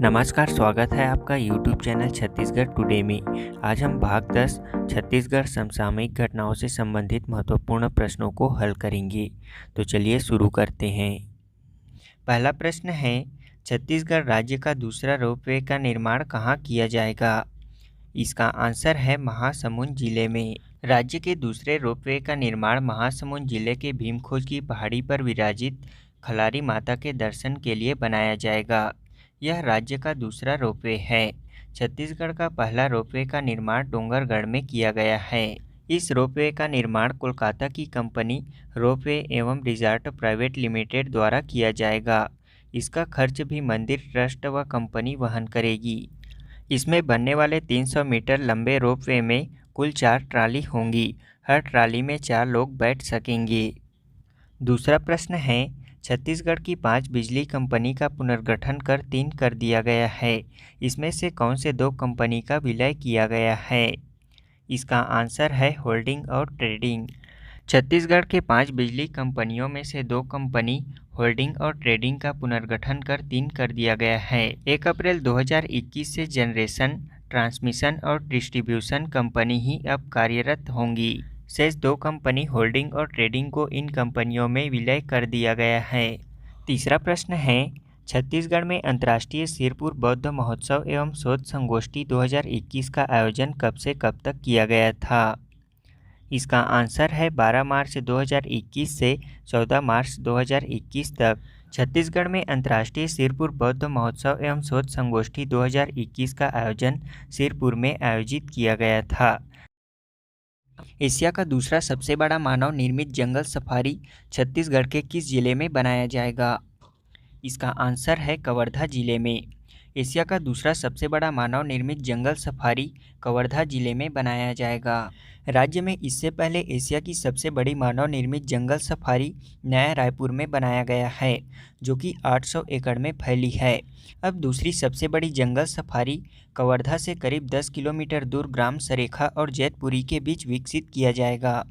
नमस्कार, स्वागत है आपका YouTube चैनल छत्तीसगढ़ टुडे में। आज हम भाग 10 छत्तीसगढ़ समसामयिक घटनाओं से संबंधित महत्वपूर्ण प्रश्नों को हल करेंगे। तो चलिए शुरू करते हैं। पहला प्रश्न है, छत्तीसगढ़ राज्य का दूसरा रोपवे का निर्माण कहाँ किया जाएगा? इसका आंसर है महासमुंद जिले में। राज्य के दूसरे रोपवे का निर्माण महासमुंद जिले के भीमखोज की पहाड़ी पर विराजित खलारी माता के दर्शन के लिए बनाया जाएगा। यह राज्य का दूसरा रोपवे है। छत्तीसगढ़ का पहला रोपवे का निर्माण डोंगरगढ़ में किया गया है। इस रोपवे का निर्माण कोलकाता की कंपनी रोपवे एवं रिज़ॉर्ट प्राइवेट लिमिटेड द्वारा किया जाएगा। इसका खर्च भी मंदिर ट्रस्ट व कंपनी वहन करेगी। इसमें बनने वाले 300 मीटर लंबे रोपवे में कुल 4 ट्राली होंगी। हर ट्राली में 4 लोग बैठ सकेंगे। दूसरा प्रश्न है, छत्तीसगढ़ की 5 बिजली कंपनी का पुनर्गठन कर 3 कर दिया गया है। इसमें से कौन से 2 कंपनी का विलय किया गया है? इसका आंसर है होल्डिंग और ट्रेडिंग। छत्तीसगढ़ के 5 बिजली कंपनियों में से 2 कंपनी होल्डिंग और ट्रेडिंग का पुनर्गठन कर 3 कर दिया गया है। 1 अप्रैल 2021 से जनरेशन, ट्रांसमिशन और डिस्ट्रीब्यूशन कंपनी ही अब कार्यरत होंगी। शेष 2 कंपनी होल्डिंग और ट्रेडिंग को इन कंपनियों में विलय कर दिया गया है। तीसरा प्रश्न है, छत्तीसगढ़ में अंतर्राष्ट्रीय सिरपुर बौद्ध महोत्सव एवं शोध संगोष्ठी 2021 का आयोजन कब से कब तक किया गया था? इसका आंसर है 12 मार्च 2021 से 14 मार्च 2021 तक। छत्तीसगढ़ में अंतर्राष्ट्रीय सिरपुर बौद्ध महोत्सव एवं शोध संगोष्ठी 2021 का आयोजन सिरपुर में आयोजित किया गया था। एशिया का दूसरा सबसे बड़ा मानव निर्मित जंगल सफारी छत्तीसगढ़ के किस जिले में बनाया जाएगा? इसका आंसर है कवर्धा जिले में। एशिया का दूसरा सबसे बड़ा मानव निर्मित जंगल सफारी कवर्धा जिले में बनाया जाएगा। राज्य में इससे पहले एशिया की सबसे बड़ी मानव निर्मित जंगल सफारी नया रायपुर में बनाया गया है, जो कि 800 एकड़ में फैली है। अब दूसरी सबसे बड़ी जंगल सफारी कवर्धा से करीब 10 किलोमीटर दूर ग्राम सरेखा और जैतपुरी के बीच विकसित किया जाएगा।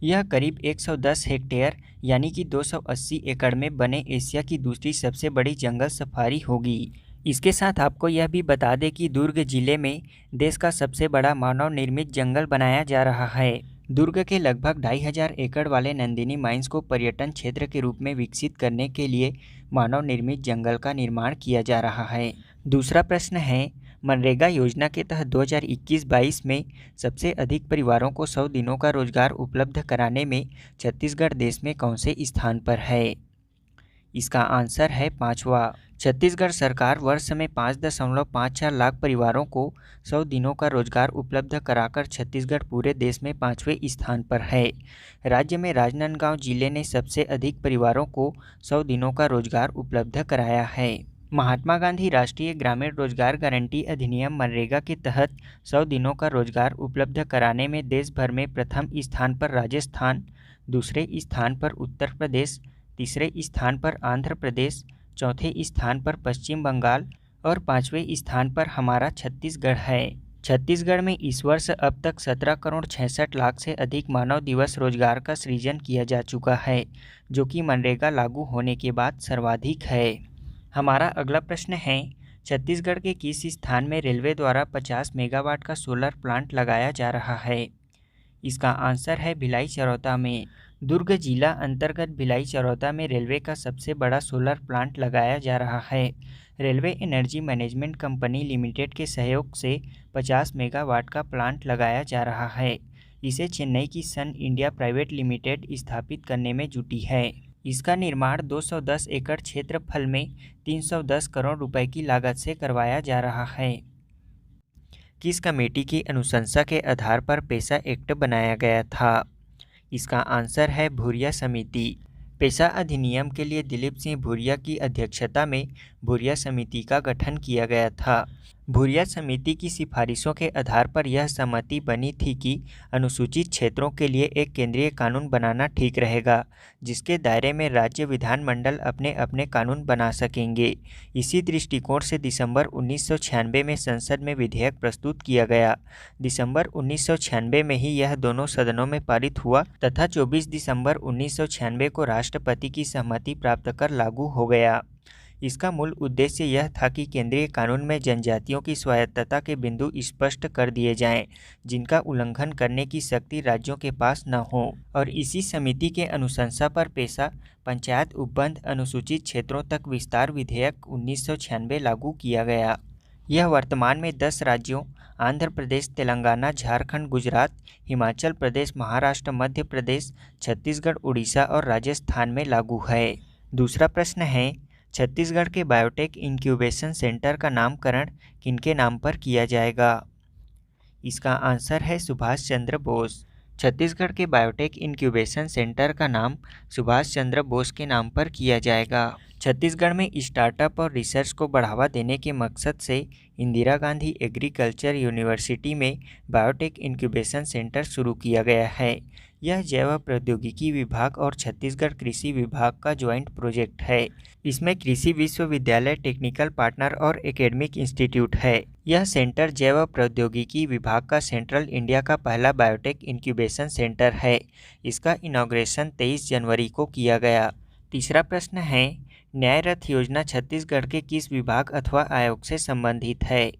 यह करीब 110 हेक्टेयर यानी कि 280 एकड़ में बने एशिया की दूसरी सबसे बड़ी जंगल सफारी होगी। इसके साथ आपको यह भी बता दें कि दुर्ग जिले में देश का सबसे बड़ा मानव निर्मित जंगल बनाया जा रहा है। दुर्ग के लगभग 2500 एकड़ वाले नंदिनी माइंस को पर्यटन क्षेत्र के रूप में विकसित करने के लिए मानव निर्मित जंगल का निर्माण किया जा रहा है। दूसरा प्रश्न है, मनरेगा योजना के तहत 2021-22 में सबसे अधिक परिवारों को 100 दिनों का रोजगार उपलब्ध कराने में छत्तीसगढ़ देश में कौन से स्थान पर है? इसका आंसर है 5वां। छत्तीसगढ़ सरकार वर्ष में 5.54 लाख परिवारों को 100 दिनों का रोजगार उपलब्ध कराकर छत्तीसगढ़ पूरे देश में 5वें स्थान पर है। राज्य में राजनांदगांव जिले ने सबसे अधिक परिवारों को 100 दिनों का रोजगार उपलब्ध कराया है। महात्मा गांधी राष्ट्रीय ग्रामीण रोजगार गारंटी अधिनियम मनरेगा के तहत 100 दिनों का रोजगार उपलब्ध कराने में देश भर में प्रथम स्थान पर राजस्थान, दूसरे स्थान पर उत्तर प्रदेश, तीसरे स्थान पर आंध्र प्रदेश, चौथे स्थान पर पश्चिम बंगाल और 5वें स्थान पर हमारा छत्तीसगढ़ है। छत्तीसगढ़ में इस वर्ष अब तक 17 करोड़ 66 लाख से अधिक मानव दिवस रोजगार का सृजन किया जा चुका है, जो कि मनरेगा लागू होने के बाद सर्वाधिक है। हमारा अगला प्रश्न है, छत्तीसगढ़ के किस स्थान में रेलवे द्वारा 50 मेगावाट का सोलर प्लांट लगाया जा रहा है? इसका आंसर है भिलाई चरौदा में। दुर्ग जिला अंतर्गत भिलाई चरौदा में रेलवे का सबसे बड़ा सोलर प्लांट लगाया जा रहा है। Railway energy management company limited के सहयोग से 50 मेगावाट का प्लांट लगाया जा रहा है। इसे चेन्नई की सन इंडिया प्राइवेट लिमिटेड स्थापित करने में जुटी है। इसका निर्माण 210 एकड़ क्षेत्रफल में 310 करोड़ रुपए की लागत से करवाया जा रहा है। किस कमेटी की अनुशंसा के आधार पर पेसा एक्ट बनाया गया था? इसका आंसर है भूरिया समिति। पेशा अधिनियम के लिए दिलीप सिंह भूरिया की अध्यक्षता में भूरिया समिति का गठन किया गया था। भूरिया समिति की सिफारिशों के आधार पर यह सहमति बनी थी कि अनुसूचित क्षेत्रों के लिए एक केंद्रीय कानून बनाना ठीक रहेगा, जिसके दायरे में राज्य विधानमंडल अपने अपने कानून बना सकेंगे। इसी दृष्टिकोण से दिसंबर 1996 में संसद में विधेयक प्रस्तुत किया गया। दिसंबर 1996 में ही यह दोनों सदनों में पारित हुआ तथा 24 दिसंबर 1996 को राष्ट्रपति की सहमति प्राप्त कर लागू हो गया। इसका मूल उद्देश्य यह था कि केंद्रीय कानून में जनजातियों की स्वायत्तता के बिंदु स्पष्ट कर दिए जाएं, जिनका उल्लंघन करने की शक्ति राज्यों के पास न हो। और इसी समिति के अनुशंसा पर पेशा पंचायत उपबंध अनुसूचित क्षेत्रों तक विस्तार विधेयक 1996 लागू किया गया। यह वर्तमान में 10 राज्यों आंध्र प्रदेश, तेलंगाना, झारखंड, गुजरात, हिमाचल प्रदेश, महाराष्ट्र, मध्य प्रदेश, छत्तीसगढ़, उड़ीसा और राजस्थान में लागू है। दूसरा प्रश्न है, छत्तीसगढ़ के बायोटेक इंक्यूबेशन सेंटर का नामकरण किनके नाम पर किया जाएगा? इसका आंसर है सुभाष चंद्र बोस। छत्तीसगढ़ के बायोटेक इंक्यूबेशन सेंटर का नाम सुभाष चंद्र बोस के नाम पर किया जाएगा। छत्तीसगढ़ में स्टार्टअप और रिसर्च को बढ़ावा देने के मकसद से इंदिरा गांधी एग्रीकल्चर यूनिवर्सिटी में बायोटेक इंक्यूबेशन सेंटर शुरू किया गया है। यह जैव प्रौद्योगिकी विभाग और छत्तीसगढ़ कृषि विभाग का ज्वाइंट प्रोजेक्ट है। इसमें कृषि विश्वविद्यालय, टेक्निकल पार्टनर और एकेडमिक इंस्टीट्यूट है। यह सेंटर जैव प्रौद्योगिकी विभाग का सेंट्रल इंडिया का पहला बायोटेक इंक्यूबेशन सेंटर है। इसका इनॉग्रेशन 23 जनवरी को किया गया। तीसरा प्रश्न है, न्याय रथ योजना छत्तीसगढ़ के किस विभाग अथवा आयोग से संबंधित है?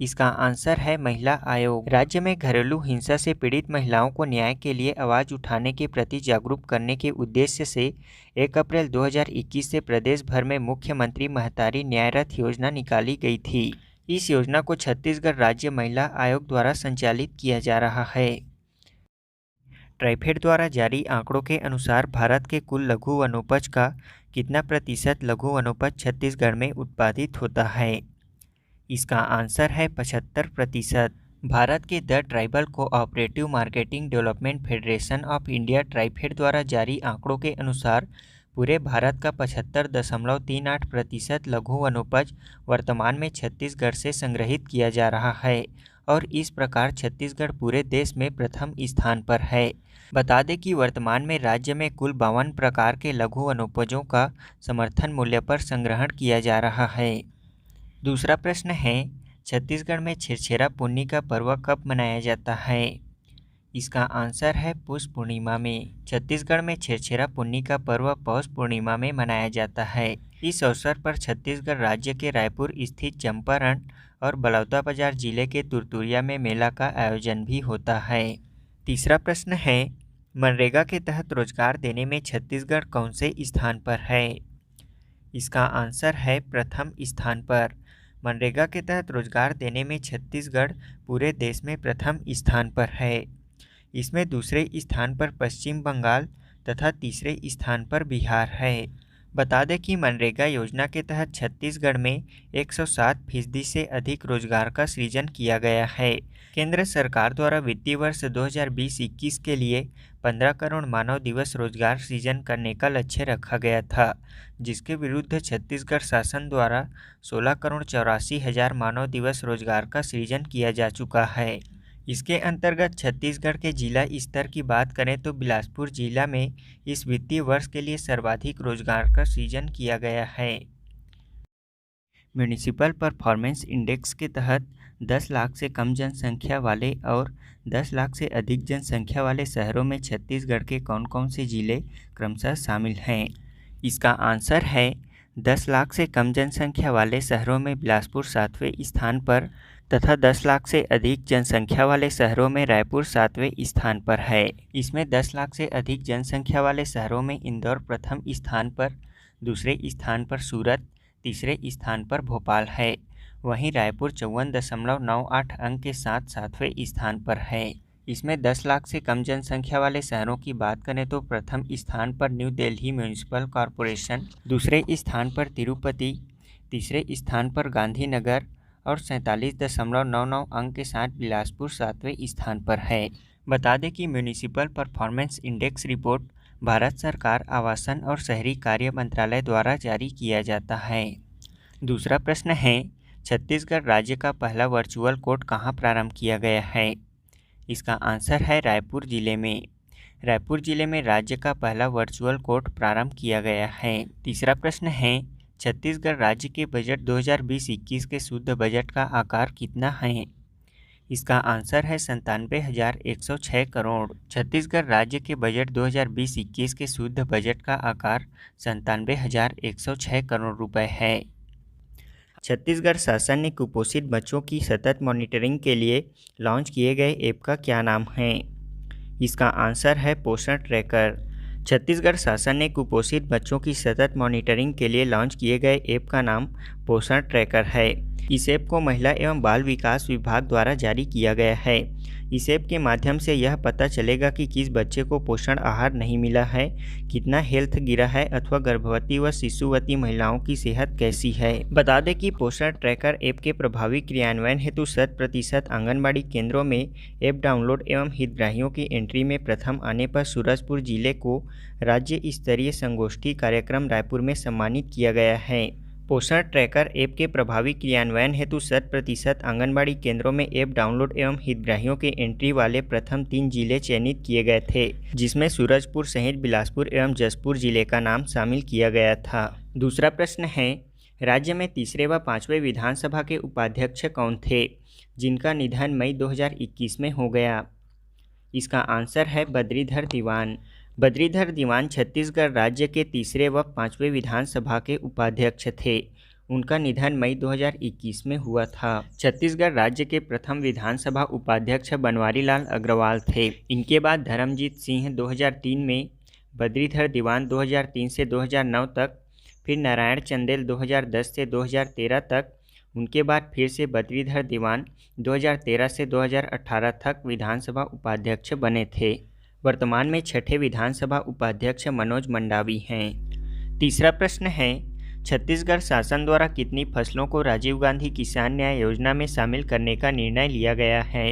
इसका आंसर है महिला आयोग। राज्य में घरेलू हिंसा से पीड़ित महिलाओं को न्याय के लिए आवाज़ उठाने के प्रति जागरूक करने के उद्देश्य से 1 अप्रैल 2021 से प्रदेश भर में मुख्यमंत्री महतारी न्याय रथ योजना निकाली गई थी। इस योजना को छत्तीसगढ़ राज्य महिला आयोग द्वारा संचालित किया जा रहा है। ट्राइफेड द्वारा जारी आंकड़ों के अनुसार भारत के कुल लघु वनोपज का कितना प्रतिशत लघु वनोपज छत्तीसगढ़ में उत्पादित होता है? इसका आंसर है 75%। भारत के the tribal cooperative marketing development federation of India TRIFED द्वारा जारी आंकड़ों के अनुसार पूरे भारत का 75.38% लघु वनोपज वर्तमान में छत्तीसगढ़ से संग्रहित किया जा रहा है और इस प्रकार छत्तीसगढ़ पूरे देश में प्रथम स्थान पर है। बता दें कि वर्तमान में राज्य में कुल 52 प्रकार के लघु वनोपजों का समर्थन मूल्य पर संग्रहण किया जा रहा है। दूसरा प्रश्न है, छत्तीसगढ़ में छेरछेरा पुन्नी का पर्व कब मनाया जाता है? इसका आंसर है पौष पूर्णिमा में। छत्तीसगढ़ में छेरछेरा पुन्नी का पर्व पौष पूर्णिमा में मनाया जाता है। इस अवसर पर छत्तीसगढ़ राज्य के रायपुर स्थित चंपारण और बलौदाबाजार जिले के तुरतुरिया में मेला का आयोजन भी होता है। तीसरा प्रश्न है, मनरेगा के तहत रोजगार देने में छत्तीसगढ़ कौन से स्थान पर है? इसका आंसर है प्रथम स्थान पर। मनरेगा के तहत रोजगार देने में छत्तीसगढ़ पूरे देश में प्रथम स्थान पर है। इसमें दूसरे स्थान पर पश्चिम बंगाल तथा तीसरे स्थान पर बिहार है। बता दें कि मनरेगा योजना के तहत छत्तीसगढ़ में 107% से अधिक रोजगार का सृजन किया गया है। केंद्र सरकार द्वारा वित्तीय वर्ष 2020-21 के लिए 15 करोड़ मानव दिवस रोजगार सृजन करने का लक्ष्य रखा गया था, जिसके विरुद्ध छत्तीसगढ़ शासन द्वारा 16 करोड़ 84 हजार मानव दिवस रोजगार का सृजन किया जा चुका है। इसके अंतर्गत छत्तीसगढ़ के जिला स्तर की बात करें तो बिलासपुर जिला में इस वित्तीय वर्ष के लिए सर्वाधिक रोजगार का सृजन किया गया है। म्यूनिसिपल परफॉर्मेंस इंडेक्स के तहत 10 लाख से कम जनसंख्या वाले और 10 लाख से अधिक जनसंख्या वाले शहरों में छत्तीसगढ़ के कौन कौन से जिले क्रमशः शामिल हैं? इसका आंसर है 10 लाख से कम जनसंख्या वाले शहरों में बिलासपुर 7वें स्थान पर तथा 10 लाख से अधिक जनसंख्या वाले शहरों में रायपुर 7वें स्थान पर है। इसमें 10 लाख से अधिक जनसंख्या वाले शहरों में इंदौर प्रथम स्थान पर, दूसरे स्थान पर सूरत, तीसरे स्थान पर भोपाल है। वहीं रायपुर 54.98 अंक के साथ 7वें स्थान पर है। इसमें 10 लाख से कम जनसंख्या वाले शहरों की बात करें तो प्रथम स्थान पर न्यू दिल्ली म्यूनिसिपल कॉरपोरेशन, दूसरे स्थान पर तिरुपति, तीसरे स्थान पर गांधीनगर और 47.99 अंक के साथ बिलासपुर 7वें स्थान पर है। बता दें कि municipal performance index report Bharat सरकार आवासन और शहरी कार्य मंत्रालय द्वारा जारी किया जाता है। दूसरा प्रश्न है, छत्तीसगढ़ राज्य का पहला वर्चुअल कोर्ट कहाँ प्रारंभ किया गया है? इसका आंसर है रायपुर जिले में। रायपुर जिले में राज्य का पहला वर्चुअल कोर्ट प्रारंभ किया गया है। तीसरा प्रश्न है, छत्तीसगढ़ राज्य के बजट 2020-21 के शुद्ध बजट का आकार कितना है? इसका आंसर है 97,106 करोड़। छत्तीसगढ़ राज्य के बजट 2020-21 के शुद्ध बजट का आकार 97,106 करोड़ रुपए है। छत्तीसगढ़ शासन ने कुपोषित बच्चों की सतत मॉनिटरिंग के लिए लॉन्च किए गए ऐप का क्या नाम है? इसका आंसर है पोषण ट्रैकर। छत्तीसगढ़ शासन ने कुपोषित बच्चों की सतत मॉनिटरिंग के लिए लॉन्च किए गए ऐप का नाम पोषण ट्रैकर है। इस ऐप को महिला एवं बाल विकास विभाग द्वारा जारी किया गया है। इस ऐप के माध्यम से यह पता चलेगा कि किस बच्चे को पोषण आहार नहीं मिला है, कितना हेल्थ गिरा है अथवा गर्भवती व शिशुवती महिलाओं की सेहत कैसी है। बता दें कि पोषण ट्रैकर ऐप के प्रभावी क्रियान्वयन हेतु 100% आंगनबाड़ी केंद्रों में ऐप डाउनलोड एवं हितग्राहियों की एंट्री में प्रथम आने पर सूरजपुर जिले को राज्य स्तरीय संगोष्ठी कार्यक्रम रायपुर में सम्मानित किया गया है। पोषण ट्रैकर ऐप के प्रभावी क्रियान्वयन हेतु 100% आंगनबाड़ी केंद्रों में ऐप डाउनलोड एवं हितग्राहियों के एंट्री वाले प्रथम 3 जिले चयनित किए गए थे, जिसमें सूरजपुर सहित बिलासपुर एवं जशपुर जिले का नाम शामिल किया गया था। दूसरा प्रश्न है, राज्य में तीसरे व पांचवें विधानसभा के उपाध्यक्ष कौन थे, जिनका निधन मई 2021 में हो गया? इसका आंसर है बद्रीधर दीवान। बद्रीधर दीवान छत्तीसगढ़ राज्य के तीसरे व पांचवें विधानसभा के उपाध्यक्ष थे। उनका निधन मई 2021 में हुआ था। छत्तीसगढ़ राज्य के प्रथम विधानसभा उपाध्यक्ष बनवारी लाल अग्रवाल थे। इनके बाद धर्मजीत सिंह 2003 में, बद्रीधर दीवान 2003 से 2009 तक, फिर नारायण चंदेल 2010 से 2013 तक, उनके बाद फिर से बद्रीधर दीवान 2013 से 2018 तक विधानसभा उपाध्यक्ष बने थे। वर्तमान में छठे विधानसभा उपाध्यक्ष मनोज मंडावी हैं। तीसरा प्रश्न है, छत्तीसगढ़ शासन द्वारा कितनी फसलों को राजीव गांधी किसान न्याय योजना में शामिल करने का निर्णय लिया गया है?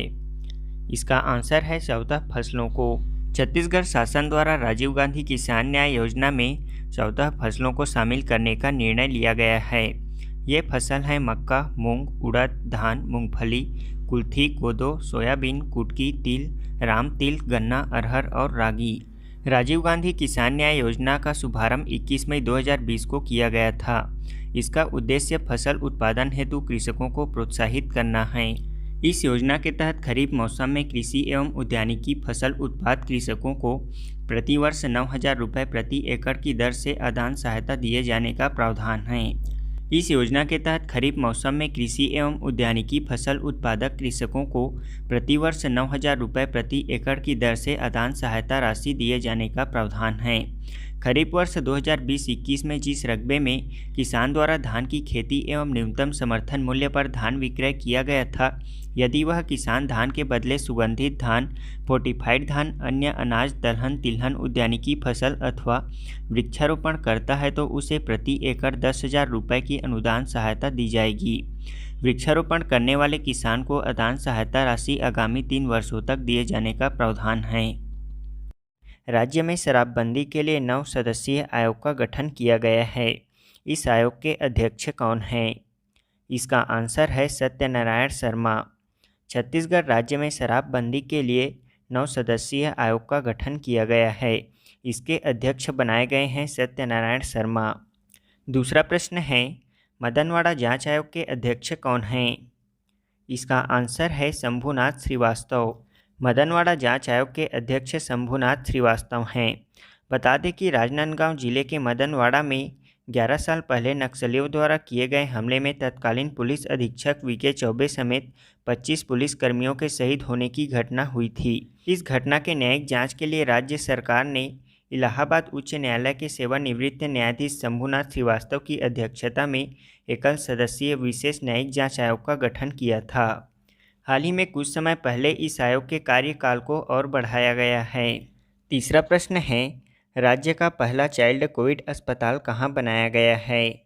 इसका आंसर है 14 फसलों को। छत्तीसगढ़ शासन द्वारा राजीव गांधी किसान न्याय योजना में 14 फसलों को शामिल करने का निर्णय लिया गया है। ये फसल हैं मक्का, मूंग, उड़द, धान, मूंगफली, कुल्थी, कोदो, सोयाबीन, कुटकी, तिल, राम तिल, गन्ना, अरहर और रागी। राजीव गांधी किसान न्याय योजना का शुभारंभ 21 मई 2020 को किया गया था। इसका उद्देश्य फसल उत्पादन हेतु कृषकों को प्रोत्साहित करना है। इस योजना के तहत खरीफ मौसम में कृषि एवं उद्यानिकी फसल उत्पाद कृषकों को प्रतिवर्ष 9,000 रुपये प्रति एकड़ की दर से अनुदान सहायता दिए जाने का प्रावधान है। इस योजना के तहत खरीफ मौसम में कृषि एवं उद्यानिकी फसल उत्पादक कृषकों को प्रतिवर्ष 9,000 रुपये प्रति एकड़ की दर से अनुदान सहायता राशि दिए जाने का प्रावधान है। खरीफ वर्ष 2020-21 में जिस रकबे में किसान द्वारा धान की खेती एवं न्यूनतम समर्थन मूल्य पर धान विक्रय किया गया था, यदि वह किसान धान के बदले सुगंधित धान, फोर्टिफाइड धान, अन्य अनाज, दलहन, तिलहन, उद्यानिकी फसल अथवा वृक्षारोपण करता है तो उसे प्रति एकड़ 10,000 रुपये की अनुदान सहायता दी जाएगी। वृक्षारोपण करने वाले किसान को अनुदान सहायता राशि आगामी 3 वर्षों तक दिए जाने का प्रावधान है। राज्य में शराबबंदी के लिए 9 सदस्यीय आयोग का गठन किया गया है। इस आयोग के अध्यक्ष कौन हैं? इसका आंसर है सत्यनारायण शर्मा। छत्तीसगढ़ राज्य में शराबबंदी के लिए 9 सदस्यीय आयोग का गठन किया गया है। इसके अध्यक्ष बनाए गए हैं सत्यनारायण शर्मा। दूसरा प्रश्न है, मदनवाड़ा जांच आयोग के अध्यक्ष कौन हैं? इसका आंसर है शंभुनाथ श्रीवास्तव। मदनवाड़ा जांच आयोग के अध्यक्ष शंभुनाथ श्रीवास्तव हैं। बता दें कि राजनांदगांव जिले के मदनवाड़ा में 11 साल पहले नक्सलियों द्वारा किए गए हमले में तत्कालीन पुलिस अधीक्षक वीके चौबे समेत 25 पुलिसकर्मियों के शहीद होने की घटना हुई थी। इस घटना के न्यायिक जांच के लिए राज्य सरकार ने इलाहाबाद उच्च न्यायालय के सेवानिवृत्त न्यायाधीश शंभुनाथ श्रीवास्तव की अध्यक्षता में एकल सदस्यीय विशेष न्यायिक जांच आयोग का गठन किया था। हाल ही में कुछ समय पहले इस आयोग के कार्यकाल को और बढ़ाया गया है। तीसरा प्रश्न है, राज्य का पहला चाइल्ड कोविड अस्पताल कहाँ बनाया गया है?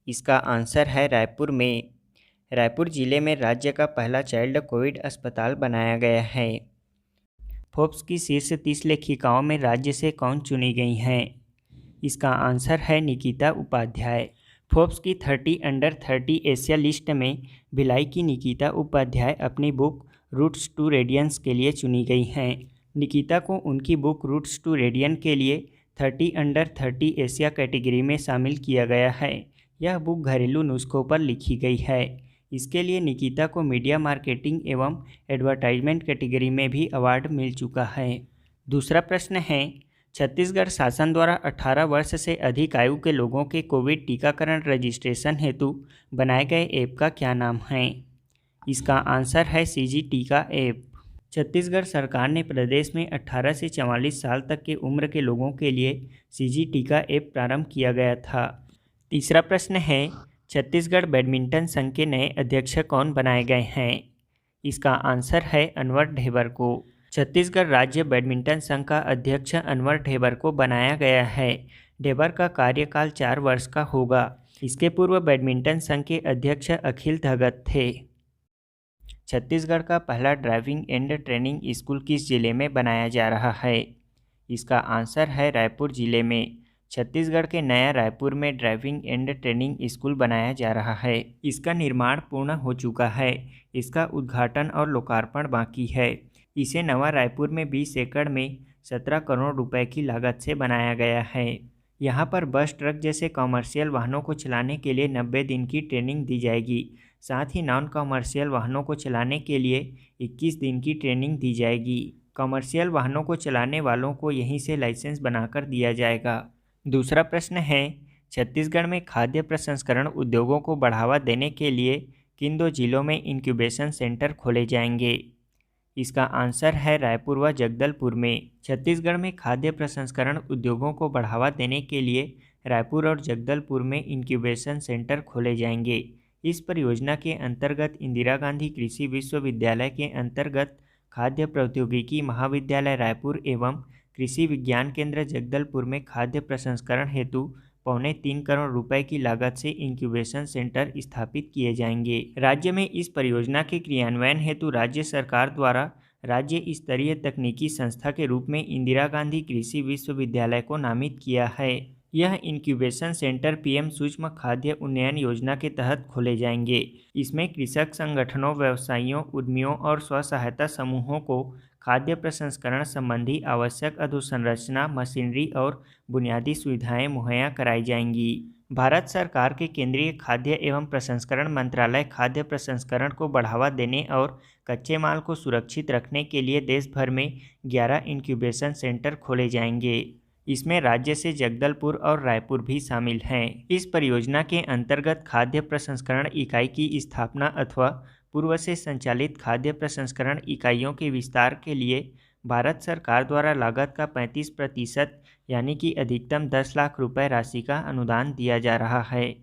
इसका आंसर है रायपुर में। रायपुर जिले में राज्य का पहला चाइल्ड कोविड अस्पताल बनाया गया है। फोर्ब्स की शीर्ष 30 लेखिकाओं में राज्य से कौन चुनी गई हैं? इसका आंसर है निकिता उपाध्याय। फोर्ब्स की 30 अंडर 30 एशिया लिस्ट में भिलाई की निकिता उपाध्याय अपनी बुक रूट्स टू रेडियंस के लिए चुनी गई हैं। निकिता को उनकी बुक रूट्स टू रेडियन के लिए 30 अंडर 30 एशिया कैटेगरी में शामिल किया गया है। यह बुक घरेलू नुस्खों पर लिखी गई है। इसके लिए निकिता को मीडिया मार्केटिंग एवं एडवर्टाइजमेंट कैटेगरी में भी अवार्ड मिल चुका है। दूसरा प्रश्न है, छत्तीसगढ़ शासन द्वारा 18 वर्ष से अधिक आयु के लोगों के कोविड टीकाकरण रजिस्ट्रेशन हेतु बनाए गए ऐप का क्या नाम है? इसका आंसर है सीजी टीका ऐप। छत्तीसगढ़ सरकार ने प्रदेश में 18 से 44 साल तक की उम्र के लोगों के लिए सीजी टीका ऐप प्रारंभ किया गया था। तीसरा प्रश्न है, छत्तीसगढ़ बैडमिंटन संघ के नए अध्यक्ष कौन बनाए गए हैं? इसका आंसर है अनवर ढेबर को। छत्तीसगढ़ राज्य बैडमिंटन संघ का अध्यक्ष अनवर ढेबर को बनाया गया है। ढेबर का कार्यकाल 4 वर्ष का होगा। इसके पूर्व बैडमिंटन संघ के अध्यक्ष अखिल धगत थे। छत्तीसगढ़ का पहला ड्राइविंग एंड ट्रेनिंग स्कूल किस जिले में बनाया जा रहा है? इसका आंसर है रायपुर जिले में। छत्तीसगढ़ के नया रायपुर में ड्राइविंग एंड ट्रेनिंग स्कूल बनाया जा रहा है। इसका निर्माण पूर्ण हो चुका है। इसका उद्घाटन और लोकार्पण बाकी है। इसे नवा रायपुर में 20 एकड़ में 17 करोड़ रुपए की लागत से बनाया गया है। यहाँ पर बस ट्रक जैसे कॉमर्शियल वाहनों को चलाने के लिए 90 दिन की ट्रेनिंग दी जाएगी। साथ ही नॉन कॉमर्शियल वाहनों को चलाने के लिए 21 दिन की ट्रेनिंग दी जाएगी। कॉमर्शियल वाहनों को चलाने वालों को यहीं से लाइसेंस बनाकर दिया जाएगा। दूसरा प्रश्न है, छत्तीसगढ़ में खाद्य प्रसंस्करण उद्योगों को बढ़ावा देने के लिए किन 2 जिलों में इंक्यूबेशन सेंटर खोले जाएंगे? इसका आंसर है रायपुर व जगदलपुर में। छत्तीसगढ़ में खाद्य प्रसंस्करण उद्योगों को बढ़ावा देने के लिए रायपुर और जगदलपुर में इंक्यूबेशन सेंटर खोले जाएंगे। इस परियोजना के अंतर्गत इंदिरा गांधी कृषि विश्वविद्यालय के अंतर्गत खाद्य प्रौद्योगिकी महाविद्यालय रायपुर एवं कृषि विज्ञान केंद्र जगदलपुर में खाद्य प्रसंस्करण हेतु 3.25 करोड़ रुपए की लागत से इंक्यूबेशन सेंटर स्थापित किए जाएंगे। राज्य में इस परियोजना के क्रियान्वयन हेतु राज्य सरकार द्वारा राज्य स्तरीय तकनीकी संस्था के रूप में इंदिरा गांधी कृषि विश्वविद्यालय को नामित किया है। यह इंक्यूबेशन सेंटर पीएम सूक्ष्म खाद्य उन्नयन योजना के तहत खोले जाएंगे। इसमें कृषक संगठनों, व्यवसायियों, उद्यमियों और स्व सहायता समूहों को खाद्य प्रसंस्करण संबंधी आवश्यक अधोसंरचना, मशीनरी और बुनियादी सुविधाएं मुहैया कराई जाएंगी। भारत सरकार के केंद्रीय खाद्य एवं प्रसंस्करण मंत्रालय खाद्य प्रसंस्करण को बढ़ावा देने और कच्चे माल को सुरक्षित रखने के लिए देश भर में 11 इंक्यूबेशन सेंटर खोले जाएंगे। इसमें राज्य से जगदलपुर और रायपुर भी शामिल हैं। इस परियोजना के अंतर्गत खाद्य प्रसंस्करण इकाई की स्थापना अथवा पूर्व से संचालित खाद्य प्रसंस्करण इकाइयों के विस्तार के लिए भारत सरकार द्वारा लागत का 35% यानी कि अधिकतम 10 लाख रुपए राशि का अनुदान दिया जा रहा है।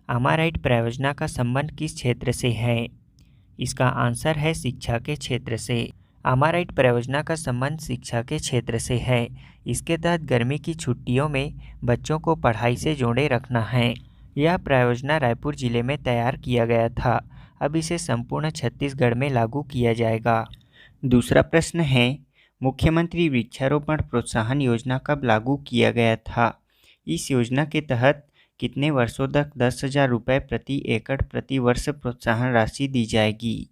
अमाराइट परियोजना का संबंध किस क्षेत्र से है? इसका आंसर है शिक्षा के क्षेत्र से। अमाराइट परियोजना का संबंध शिक्षा के क्षेत्र से है। इसके तहत गर्मी की छुट्टियों में बच्चों को पढ़ाई से जोड़े रखना है। यह परियोजना रायपुर जिले में तैयार किया गया था। अब इसे संपूर्ण छत्तीसगढ़ में लागू किया जाएगा। दूसरा प्रश्न है, मुख्यमंत्री वृक्षारोपण प्रोत्साहन योजना कब लागू किया गया था? इस योजना के तहत कितने वर्षों तक 10,000 रुपये प्रति एकड़ प्रति वर्ष प्रोत्साहन राशि दी जाएगी?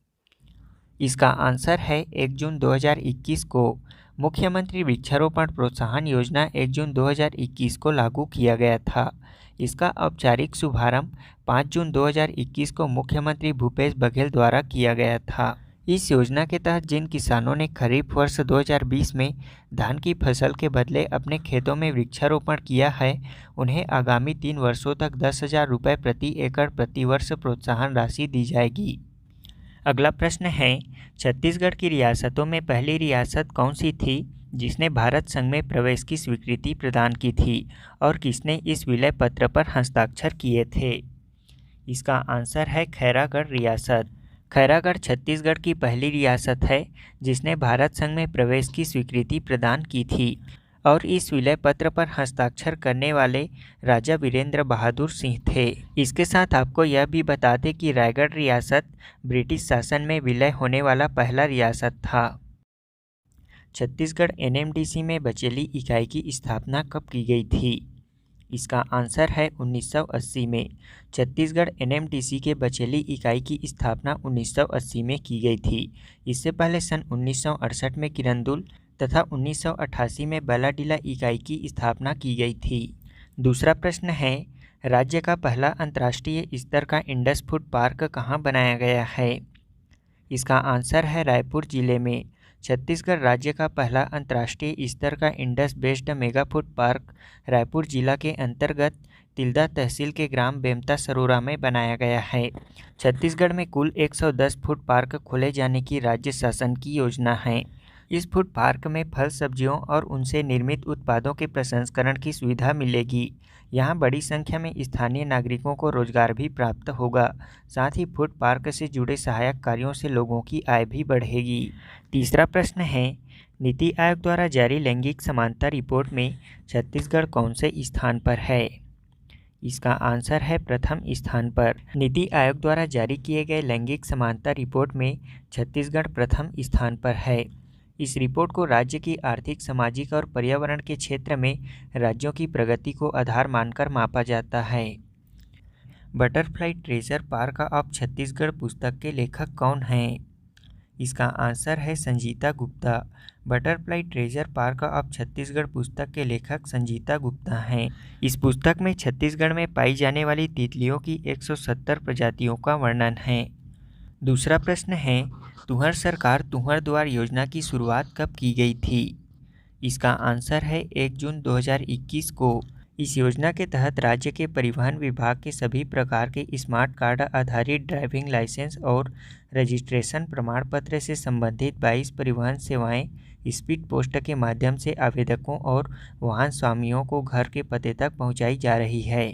इसका आंसर है 1 जून 2021 को। मुख्यमंत्री वृक्षारोपण प्रोत्साहन योजना 1 जून 2021 को लागू किया गया था। इसका औपचारिक शुभारंभ 5 जून 2021 को मुख्यमंत्री भूपेश बघेल द्वारा किया गया था। इस योजना के तहत जिन किसानों ने खरीफ वर्ष 2020 में धान की फसल के बदले अपने खेतों में वृक्षारोपण किया है, उन्हें आगामी 3 वर्षों तक 10,000 रुपये प्रति एकड़ प्रति वर्ष प्रोत्साहन राशि दी जाएगी। अगला प्रश्न है, छत्तीसगढ़ की रियासतों में पहली रियासत कौन सी थी जिसने भारत संघ में प्रवेश की स्वीकृति प्रदान की थी और किसने इस विलय पत्र पर हस्ताक्षर किए थे? इसका आंसर है खैरागढ़ रियासत। खैरागढ़ छत्तीसगढ़ की पहली रियासत है जिसने भारत संघ में प्रवेश की स्वीकृति प्रदान की थी और इस विलय पत्र पर हस्ताक्षर करने वाले राजा वीरेंद्र बहादुर सिंह थे। इसके साथ आपको यह भी बता दें कि रायगढ़ रियासत ब्रिटिश शासन में विलय होने वाला पहला रियासत था। छत्तीसगढ़ एनएमडीसी में बचेली इकाई की स्थापना कब की गई थी? इसका आंसर है 1980 में। छत्तीसगढ़ एनएमडीसी के बचेली इकाई की स्थापना 1980 में की गई थी। इससे पहले सन 1968 में किरंदुल तथा 1988 में बैलाडीला इकाई की स्थापना की गई थी। दूसरा प्रश्न है, राज्य का पहला अंतर्राष्ट्रीय स्तर का इंडस फूड पार्क कहाँ बनाया गया है? इसका आंसर है रायपुर जिले में। छत्तीसगढ़ राज्य का पहला अंतर्राष्ट्रीय स्तर का Indus based mega food park Raipur जिला के अंतर्गत तिल्दा तहसील के ग्राम बेमता सरोरा में बनाया गया है। छत्तीसगढ़ में कुल 110 फूड पार्क खोले जाने की राज्य शासन की योजना है। इस फूड पार्क में फल, सब्जियों और उनसे निर्मित उत्पादों के प्रसंस्करण की सुविधा मिलेगी। यहाँ बड़ी संख्या में स्थानीय नागरिकों को रोजगार भी प्राप्त होगा। साथ ही फूड पार्क से जुड़े सहायक कार्यों से लोगों की आय भी बढ़ेगी। तीसरा प्रश्न है, नीति आयोग द्वारा जारी लैंगिक समानता रिपोर्ट में छत्तीसगढ़ कौन से स्थान पर है? इसका आंसर है प्रथम स्थान पर। नीति आयोग द्वारा जारी किए गए लैंगिक समानता रिपोर्ट में छत्तीसगढ़ प्रथम स्थान पर है। इस रिपोर्ट को राज्य की आर्थिक, सामाजिक और पर्यावरण के क्षेत्र में राज्यों की प्रगति को आधार मानकर मापा जाता है। Butterfly treasure park of Chhattisgarh पुस्तक के लेखक कौन हैं? इसका आंसर है Sanjita Gupta. Butterfly treasure park of Chhattisgarh पुस्तक के लेखक संजीता गुप्ता हैं। इस पुस्तक में छत्तीसगढ़ में पाई जाने वाली तितलियों की 170 प्रजातियों का वर्णन है। दूसरा प्रश्न है, तुंहर सरकार तुंहर दुआर योजना की शुरुआत कब की गई थी? इसका आंसर है 1 जून 2021 को। इस योजना के तहत राज्य के परिवहन विभाग के सभी प्रकार के स्मार्ट कार्ड आधारित ड्राइविंग लाइसेंस और रजिस्ट्रेशन प्रमाण पत्र से संबंधित 22 परिवहन सेवाएं स्पीड पोस्ट के माध्यम से आवेदकों और वाहन स्वामियों को घर के पते तक पहुंचाई जा रही है।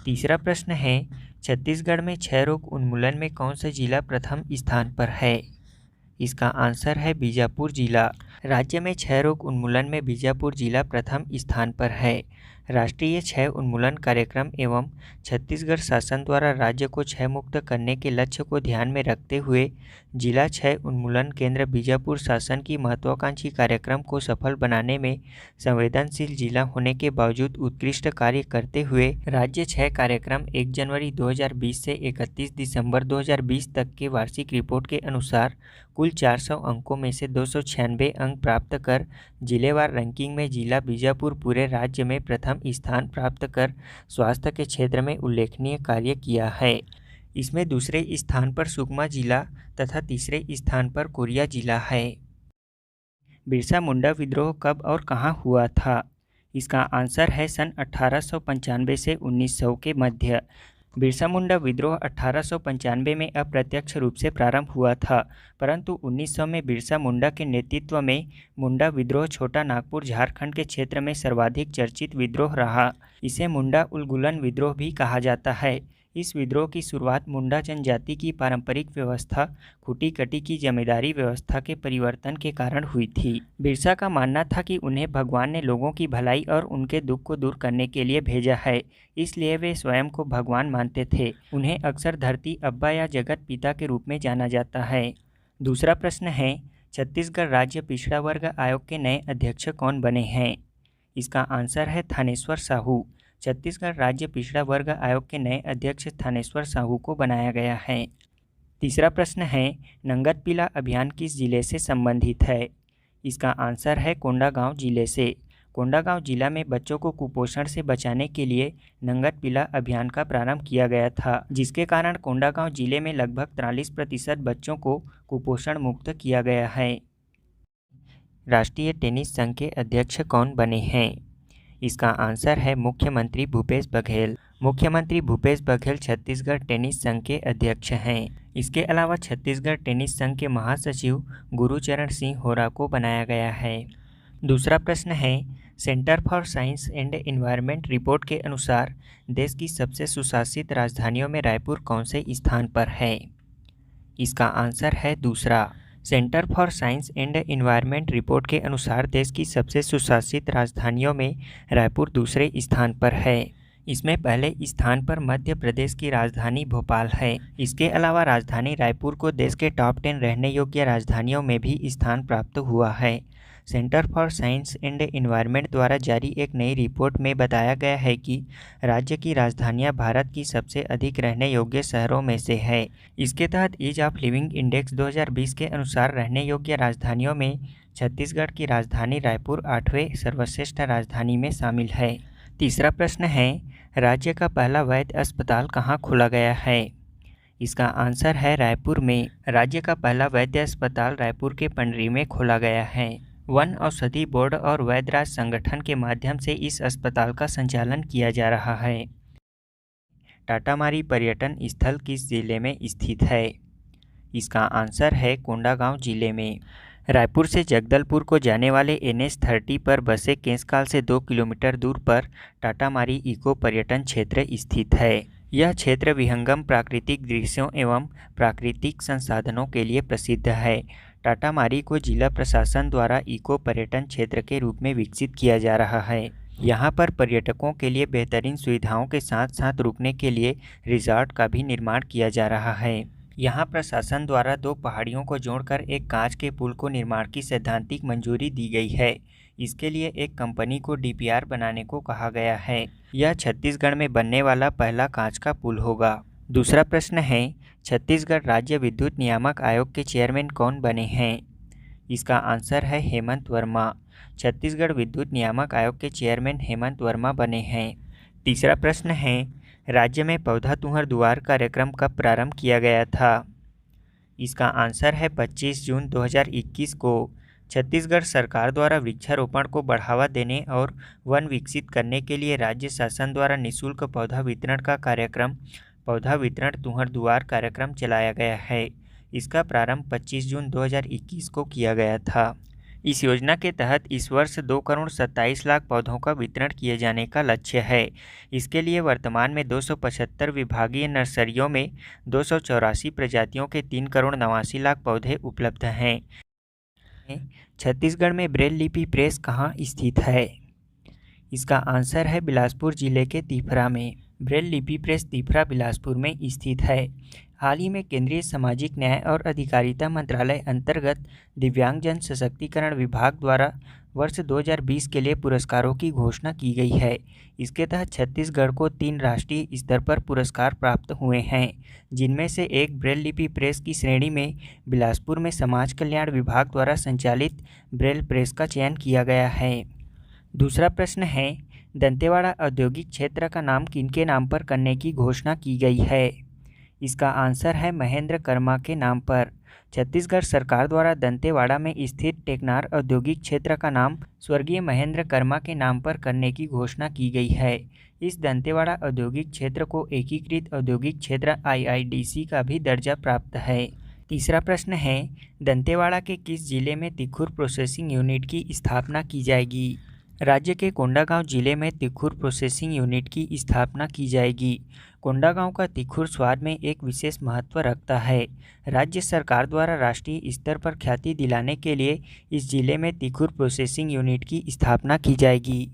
तीसरा प्रश्न है, छत्तीसगढ़ में क्षय रोग उन्मूलन में कौन सा जिला प्रथम स्थान पर है? इसका आंसर है बीजापुर जिला। राज्य में क्षय रोग उन्मूलन में बीजापुर जिला प्रथम स्थान पर है। राष्ट्रीय क्षय उन्मूलन कार्यक्रम एवं छत्तीसगढ़ शासन द्वारा राज्य को क्षय मुक्त करने के लक्ष्य को ध्यान में रखते हुए जिला क्षय उन्मूलन केंद्र बीजापुर शासन की महत्वाकांक्षी कार्यक्रम को सफल बनाने में संवेदनशील जिला होने के बावजूद उत्कृष्ट कार्य करते हुए राज्य क्षय कार्यक्रम 1 जनवरी 2020 से 31 दिसंबर 2020 तक के वार्षिक रिपोर्ट के अनुसार कुल 400 अंकों में से 296 अंक प्राप्त कर जिलेवार रैंकिंग में जिला बीजापुर पूरे राज्य में प्रथम स्थान प्राप्त कर स्वास्थ्य के क्षेत्र में उल्लेखनीय कार्य किया है। इसमें दूसरे स्थान पर सुकमा जिला तथा तीसरे स्थान पर कोरिया जिला है। बिरसा मुंडा विद्रोह कब और कहां हुआ था? इसका आंसर है सन 1895 से 1900 के मध्य। बिरसा मुंडा विद्रोह 1895 में अप्रत्यक्ष रूप से प्रारंभ हुआ था, परंतु 1900 में बिरसा मुंडा के नेतृत्व में मुंडा विद्रोह छोटा नागपुर झारखंड के क्षेत्र में सर्वाधिक चर्चित विद्रोह रहा। इसे मुंडा उलगुलन विद्रोह भी कहा जाता है। इस विद्रोह की शुरुआत मुंडा जनजाति की पारंपरिक व्यवस्था खूटी कटी की जमींदारी व्यवस्था के परिवर्तन के कारण हुई थी। बिरसा का मानना था कि उन्हें भगवान ने लोगों की भलाई और उनके दुख को दूर करने के लिए भेजा है, इसलिए वे स्वयं को भगवान मानते थे। उन्हें अक्सर धरती अब्बा या जगत पिता के रूप में जाना जाता है। दूसरा प्रश्न है, छत्तीसगढ़ राज्य पिछड़ा वर्ग आयोग के नए अध्यक्ष कौन बने हैं? इसका आंसर है थानेश्वर साहू। छत्तीसगढ़ राज्य पिछड़ा वर्ग आयोग के नए अध्यक्ष थानेश्वर साहू को बनाया गया है। तीसरा प्रश्न है, नंगत पीला अभियान किस जिले से संबंधित है? इसका आंसर है कोंडागांव जिले से। कोंडागांव जिला में बच्चों को कुपोषण से बचाने के लिए नंगत पीला अभियान का प्रारंभ किया गया था, जिसके कारण कोंडागांव जिले में लगभग 43% बच्चों को कुपोषण मुक्त किया गया है। राष्ट्रीय टेनिस संघ के अध्यक्ष कौन बने हैं? इसका आंसर है मुख्यमंत्री भूपेश बघेल। मुख्यमंत्री भूपेश बघेल छत्तीसगढ़ टेनिस संघ के अध्यक्ष हैं। इसके अलावा छत्तीसगढ़ टेनिस संघ के महासचिव गुरुचरण सिंह होरा को बनाया गया है। दूसरा प्रश्न है, centre for science and environment report के अनुसार देश की सबसे सुशासित राजधानियों में रायपुर कौन से स्थान पर है? इसका आंसर है दूसरा। Centre for science and environment report के अनुसार देश की सबसे सुशासित राजधानियों में रायपुर दूसरे स्थान पर है। इसमें पहले स्थान पर मध्य प्रदेश की राजधानी भोपाल है। इसके अलावा राजधानी रायपुर को देश के टॉप 10 रहने योग्य राजधानियों में भी स्थान प्राप्त हुआ है। Centre for science and environment द्वारा जारी एक नई रिपोर्ट में बताया गया है कि राज्य की राजधानियां भारत की सबसे अधिक रहने योग्य शहरों में से है। इसके तहत ईज ऑफ लिविंग इंडेक्स 2020 के अनुसार रहने योग्य राजधानियों में छत्तीसगढ़ की राजधानी रायपुर 8वें सर्वश्रेष्ठ राजधानी में शामिल है। तीसरा प्रश्न है, राज्य का पहला वैध अस्पताल कहाँ खोला गया है? इसका आंसर है रायपुर में। राज्य का पहला वैद्य अस्पताल रायपुर के पंडरी में खोला गया है। वन औषधि बोर्ड और वैद्यराज संगठन के माध्यम से इस अस्पताल का संचालन किया जा रहा है। टाटामारी पर्यटन स्थल किस जिले में स्थित है? इसका आंसर है कोंडागांव जिले में। रायपुर से जगदलपुर को जाने वाले NH30 पर बसे केसकाल से 2 किलोमीटर दूर पर टाटामारी इको पर्यटन क्षेत्र स्थित है। यह क्षेत्र विहंगम प्राकृतिक दृश्यों एवं प्राकृतिक संसाधनों के लिए प्रसिद्ध है। टाटामारी को जिला प्रशासन द्वारा इको पर्यटन क्षेत्र के रूप में विकसित किया जा रहा है। यहाँ पर पर्यटकों के लिए बेहतरीन सुविधाओं के साथ साथ रुकने के लिए रिजॉर्ट का भी निर्माण किया जा रहा है। यहाँ प्रशासन द्वारा 2 पहाड़ियों को जोड़कर एक कांच के पुल को निर्माण की सैद्धांतिक मंजूरी दी गई है। इसके लिए एक कंपनी को DPR बनाने को कहा गया है। यह छत्तीसगढ़ में बनने वाला पहला कांच का पुल होगा। दूसरा प्रश्न है, छत्तीसगढ़ राज्य विद्युत नियामक आयोग के चेयरमैन कौन बने हैं? इसका आंसर है हेमंत वर्मा। छत्तीसगढ़ विद्युत नियामक आयोग के चेयरमैन हेमंत वर्मा बने हैं। तीसरा प्रश्न है, राज्य में पौधा तुहर दुआर कार्यक्रम कब प्रारंभ किया गया था? इसका आंसर है 25 जून 2021 को। छत्तीसगढ़ सरकार द्वारा वृक्षारोपण को बढ़ावा देने और वन विकसित करने के लिए राज्य शासन द्वारा निःशुल्क पौधा वितरण का कार्यक्रम पौधा वितरण तुहर दुआर कार्यक्रम चलाया गया है। इसका प्रारंभ 25 जून 2021 को किया गया था। इस योजना के तहत इस वर्ष 2 करोड़ 27 लाख पौधों का वितरण किए जाने का लक्ष्य है। इसके लिए वर्तमान में 275 विभागीय नर्सरियों में 284 प्रजातियों के 3 करोड़ 89 लाख पौधे उपलब्ध हैं। छत्तीसगढ़ में ब्रेल लिपि प्रेस कहाँ स्थित है? इसका आंसर है बिलासपुर जिले के तिफरा में। ब्रेल लिपि प्रेस तिफरा बिलासपुर में स्थित है। हाल ही में केंद्रीय सामाजिक न्याय और अधिकारिता मंत्रालय अंतर्गत दिव्यांगजन सशक्तिकरण विभाग द्वारा वर्ष 2020 के लिए पुरस्कारों की घोषणा की गई है। इसके तहत छत्तीसगढ़ को 3 राष्ट्रीय स्तर पर पुरस्कार प्राप्त हुए हैं, जिनमें से एक ब्रेल लिपि प्रेस की श्रेणी में बिलासपुर में समाज कल्याण विभाग द्वारा संचालित ब्रेल प्रेस का चयन किया गया है। दूसरा प्रश्न है, दंतेवाड़ा औद्योगिक क्षेत्र का नाम किनके नाम पर करने की घोषणा की गई है? इसका आंसर है महेंद्र कर्मा के नाम पर। छत्तीसगढ़ सरकार द्वारा दंतेवाड़ा में स्थित टेकनार औद्योगिक क्षेत्र का नाम स्वर्गीय महेंद्र कर्मा के नाम पर करने की घोषणा की गई है। इस दंतेवाड़ा औद्योगिक क्षेत्र को एकीकृत औद्योगिक क्षेत्र IIDC का भी दर्जा प्राप्त है। तीसरा प्रश्न है, दंतेवाड़ा के किस जिले में तिखुर प्रोसेसिंग यूनिट की स्थापना की जाएगी? राज्य के कोंडागांव जिले में तिखुर प्रोसेसिंग यूनिट की स्थापना की जाएगी। कोंडागांव का तिखुर स्वाद में एक विशेष महत्व रखता है। राज्य सरकार द्वारा राष्ट्रीय स्तर पर ख्याति दिलाने के लिए इस जिले में तिखुर प्रोसेसिंग यूनिट की स्थापना की जाएगी।